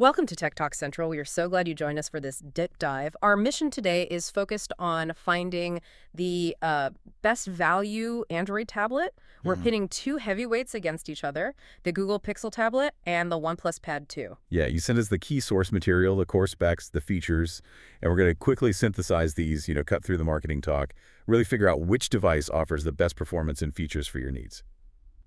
Welcome to Tech Talk Central. We are so glad you joined us for this deep dive. Our mission today is focused on finding the best value Android tablet. We're pitting two heavyweights against each other, the Google Pixel tablet and the OnePlus Pad 2. Yeah, you sent us the key source material, the core specs, the features, and we're going to quickly synthesize these, cut through the marketing talk, really figure out which device offers the best performance and features for your needs.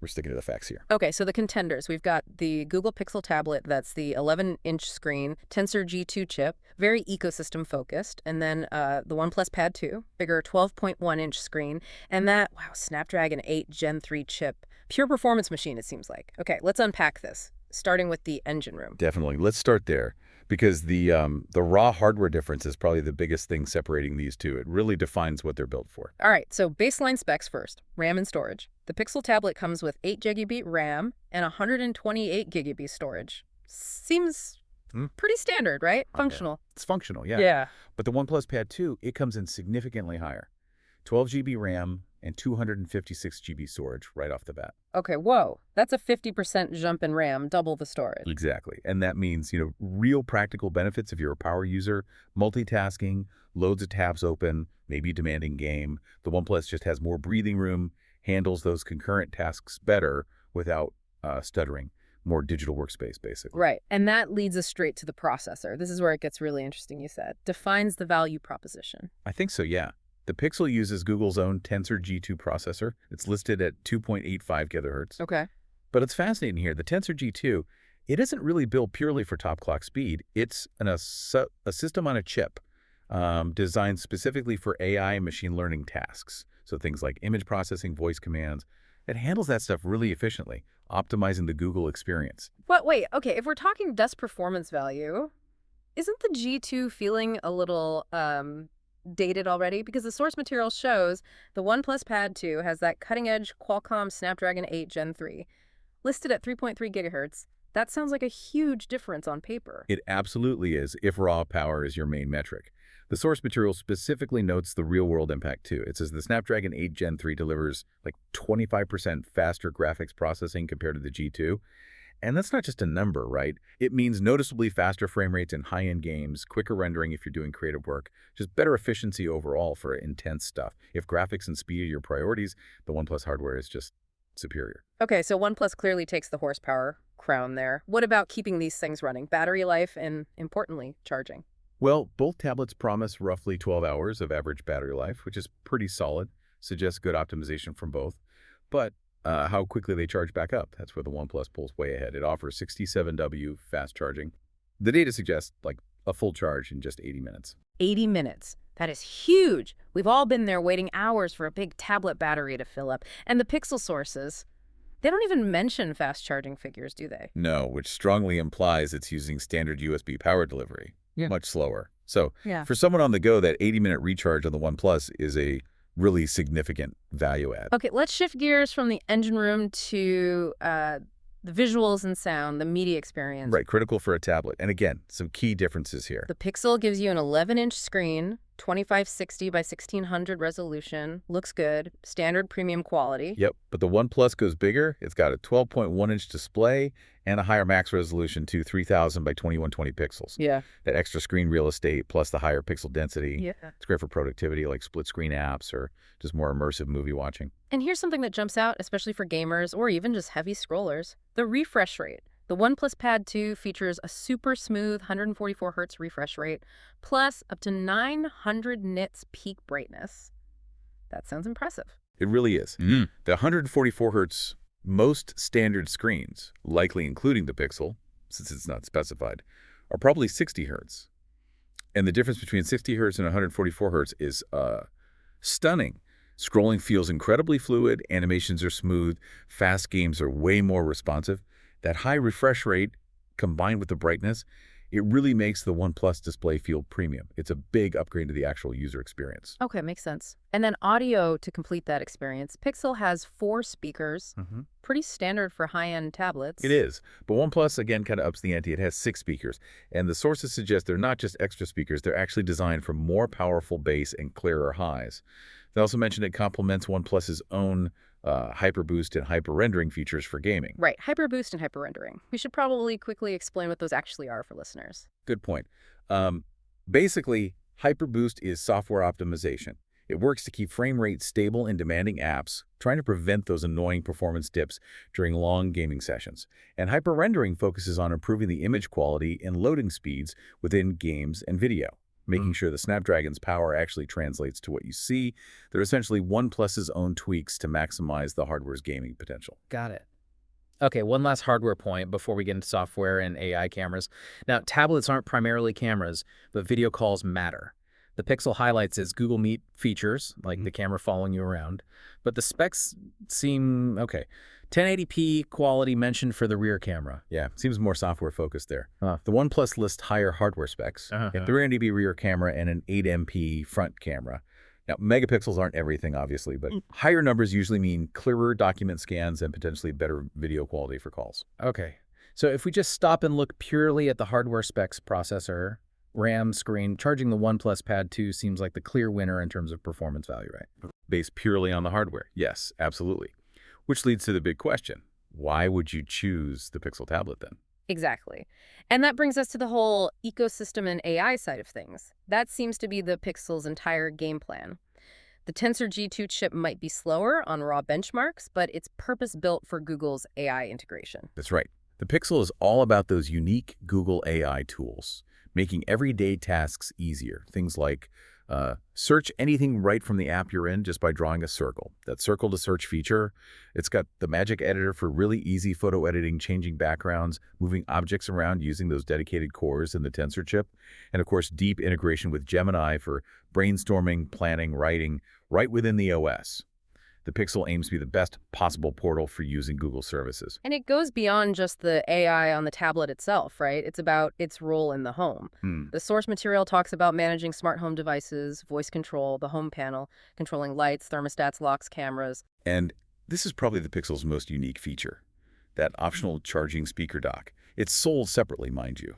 We're sticking to the facts here. Okay, so the contenders. We've got the Google Pixel tablet, that's the 11-inch screen, Tensor G2 chip, very ecosystem focused, and then the OnePlus Pad 2, bigger 12.1-inch screen, and that, wow, Snapdragon 8 Gen 3 chip. Pure performance machine, it seems like. Okay, let's unpack this, starting with the engine room. Definitely. Let's start there because the raw hardware difference is probably the biggest thing separating these two. It really defines what they're built for. All right, so baseline specs first, RAM and storage. The Pixel tablet comes with 8 GB RAM and 128 GB storage. Seems pretty standard, right? Functional. It's functional, yeah. Yeah. But the OnePlus Pad 2, it comes in significantly higher. 12 GB RAM and 256 GB storage right off the bat. Okay, whoa. That's a 50% jump in RAM, double the storage. Exactly. And that means, real practical benefits if you're a power user, multitasking, loads of tabs open, maybe a demanding game. The OnePlus just has more breathing room, handles those concurrent tasks better without stuttering. More digital workspace, basically. Right. And that leads us straight to the processor. This is where it gets really interesting, you said. Defines the value proposition. I think so, yeah. The Pixel uses Google's own Tensor G2 processor. It's listed at 2.85 gigahertz. Okay. But it's fascinating here. The Tensor G2, it isn't really built purely for top clock speed. It's a system on a chip designed specifically for AI and machine learning tasks. So things like image processing, voice commands. It handles that stuff really efficiently, optimizing the Google experience. But wait, okay, if we're talking best performance value, isn't the G2 feeling a little dated already? Because the source material shows the OnePlus Pad 2 has that cutting-edge Qualcomm Snapdragon 8 Gen 3, listed at 3.3 gigahertz. That sounds like a huge difference on paper. It absolutely is, if raw power is your main metric. The source material specifically notes the real-world impact, too. It says the Snapdragon 8 Gen 3 delivers like 25% faster graphics processing compared to the G2. And that's not just a number, right? It means noticeably faster frame rates in high-end games, quicker rendering if you're doing creative work, just better efficiency overall for intense stuff. If graphics and speed are your priorities, the OnePlus hardware is just superior. Okay, so OnePlus clearly takes the horsepower crown there. What about keeping these things running? Battery life and, importantly, charging. Well, both tablets promise roughly 12 hours of average battery life, which is pretty solid, suggests good optimization from both. But how quickly they charge back up, that's where the OnePlus pulls way ahead. It offers 67W fast charging. The data suggests like a full charge in just 80 minutes. 80 minutes. That is huge. We've all been there waiting hours for a big tablet battery to fill up. And the Pixel sources, they don't even mention fast charging figures, do they? No, which strongly implies it's using standard USB power delivery. Yeah. Much slower. So for someone on the go, that 80-minute recharge on the OnePlus is a really significant value add. Okay, let's shift gears from the engine room to the visuals and sound, the media experience. Right, critical for a tablet. And again, some key differences here. The Pixel gives you an 11-inch screen, 2560 by 1600 resolution, looks good, standard premium quality. Yep, but the OnePlus goes bigger. It's got a 12.1-inch display and a higher max resolution to 3000 by 2120 pixels. Yeah. That extra screen real estate plus the higher pixel density. Yeah. It's great for productivity like split screen apps or just more immersive movie watching. And here's something that jumps out, especially for gamers or even just heavy scrollers. The refresh rate. The OnePlus Pad 2 features a super smooth 144 Hz refresh rate, plus up to 900 nits peak brightness. That sounds impressive. It really is. The 144 Hz most standard screens, likely including the Pixel, since it's not specified, are probably 60 Hz. And the difference between 60 Hz and 144 Hz is stunning. Scrolling feels incredibly fluid, animations are smooth, fast games are way more responsive. That high refresh rate, combined with the brightness, it really makes the OnePlus display feel premium. It's a big upgrade to the actual user experience. Okay, makes sense. And then audio to complete that experience. Pixel has 4 speakers, pretty standard for high-end tablets. It is. But OnePlus, again, kind of ups the ante. It has 6 speakers. And the sources suggest they're not just extra speakers. They're actually designed for more powerful bass and clearer highs. They also mentioned it complements OnePlus's own hyperboost and hyper-rendering features for gaming. Right, hyperboost and hyperrendering. We should probably quickly explain what those actually are for listeners. Good point. Um, Basically, hyperboost is software optimization. It works to keep frame rates stable in demanding apps, trying to prevent those annoying performance dips during long gaming sessions. And hyper-rendering focuses on improving the image quality and loading speeds within games and video, making sure the Snapdragon's power actually translates to what you see. They're essentially OnePlus's own tweaks to maximize the hardware's gaming potential. Got it. Okay, one last hardware point before we get into software and AI cameras. Now, tablets aren't primarily cameras, but video calls matter. The Pixel highlights its Google Meet features, like the camera following you around, but the specs seem okay. 1080p quality mentioned for the rear camera. Yeah, seems more software-focused there. Huh. The OnePlus lists higher hardware specs, Uh-huh. a 300MP rear camera and an 8MP front camera. Now, megapixels aren't everything, obviously, but higher numbers usually mean clearer document scans and potentially better video quality for calls. Okay, so if we just stop and look purely at the hardware specs, processor, RAM, screen, charging the OnePlus Pad 2 seems like the clear winner in terms of performance value, right? Based purely on the hardware. Yes, absolutely. Which leads to the big question. Why would you choose the Pixel tablet then? Exactly. And that brings us to the whole ecosystem and AI side of things. That seems to be the Pixel's entire game plan. The Tensor G2 chip might be slower on raw benchmarks, but it's purpose-built for Google's AI integration. That's right. The Pixel is all about those unique Google AI tools, making everyday tasks easier. Things like search anything right from the app you're in just by drawing a circle. That circle to search feature, it's got the magic editor for really easy photo editing, changing backgrounds, moving objects around using those dedicated cores in the Tensor chip, and of course deep integration with Gemini for brainstorming, planning, writing, right within the OS. The Pixel aims to be the best possible portal for using Google services. And it goes beyond just the AI on the tablet itself, right? It's about its role in the home. The source material talks about managing smart home devices, voice control, the home panel, controlling lights, thermostats, locks, cameras. And this is probably the Pixel's most unique feature, that optional charging speaker dock. It's sold separately, mind you.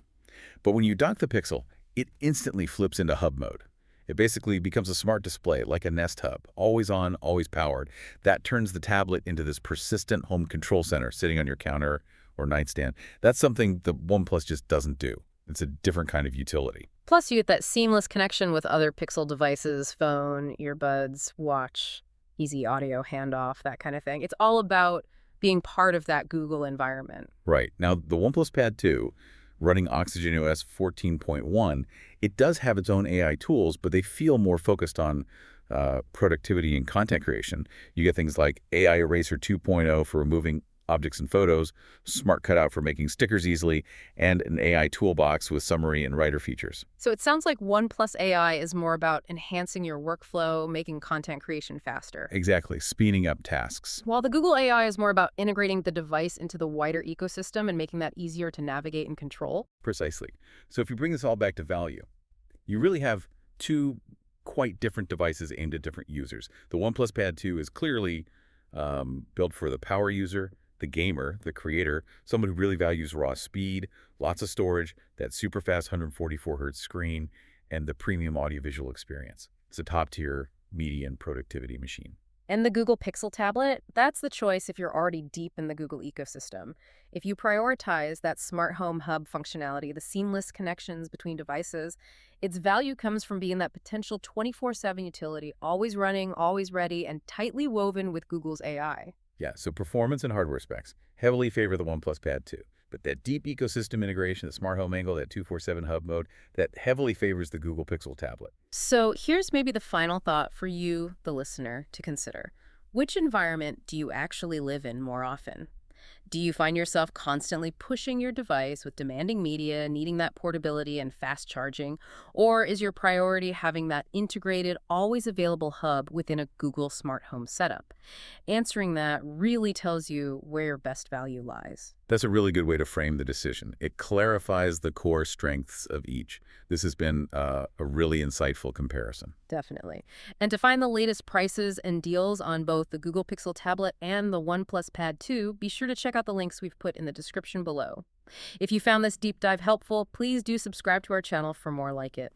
But when you dock the Pixel, it instantly flips into hub mode. It basically becomes a smart display, like a Nest Hub, always on, always powered. That turns the tablet into this persistent home control center sitting on your counter or nightstand. That's something the OnePlus just doesn't do. It's a different kind of utility. Plus, you get that seamless connection with other Pixel devices, phone, earbuds, watch, easy audio handoff, that kind of thing. It's all about being part of that Google environment. Right. Now, the OnePlus Pad 2, running Oxygen OS 14.1, it does have its own AI tools, but they feel more focused on productivity and content creation. You get things like AI Eraser 2.0 for removing objects and photos, Smart Cutout for making stickers easily, and an AI toolbox with summary and writer features. So it sounds like OnePlus AI is more about enhancing your workflow, making content creation faster. Exactly, speeding up tasks. While the Google AI is more about integrating the device into the wider ecosystem and making that easier to navigate and control. Precisely. So if you bring this all back to value, you really have two quite different devices aimed at different users. The OnePlus Pad 2 is clearly built for the power user, the gamer, the creator, someone who really values raw speed, lots of storage, that super fast 144 hertz screen, and the premium audiovisual experience. It's a top-tier media and productivity machine. And the Google Pixel tablet, that's the choice if you're already deep in the Google ecosystem. If you prioritize that smart home hub functionality, the seamless connections between devices, its value comes from being that potential 24/7 utility, always running, always ready, and tightly woven with Google's AI. Yeah, so performance and hardware specs heavily favor the OnePlus Pad 2. But that deep ecosystem integration, the smart home angle, that 24/7 hub mode, that heavily favors the Google Pixel tablet. So here's maybe the final thought for you, the listener, to consider. Which environment do you actually live in more often? Do you find yourself constantly pushing your device with demanding media, needing that portability and fast charging? Or is your priority having that integrated, always available hub within a Google Smart Home setup? Answering that really tells you where your best value lies. That's a really good way to frame the decision. It clarifies the core strengths of each. This has been a really insightful comparison. Definitely. And to find the latest prices and deals on both the Google Pixel tablet and the OnePlus Pad 2, be sure to check out the links we've put in the description below. If you found this deep dive helpful, please do subscribe to our channel for more like it.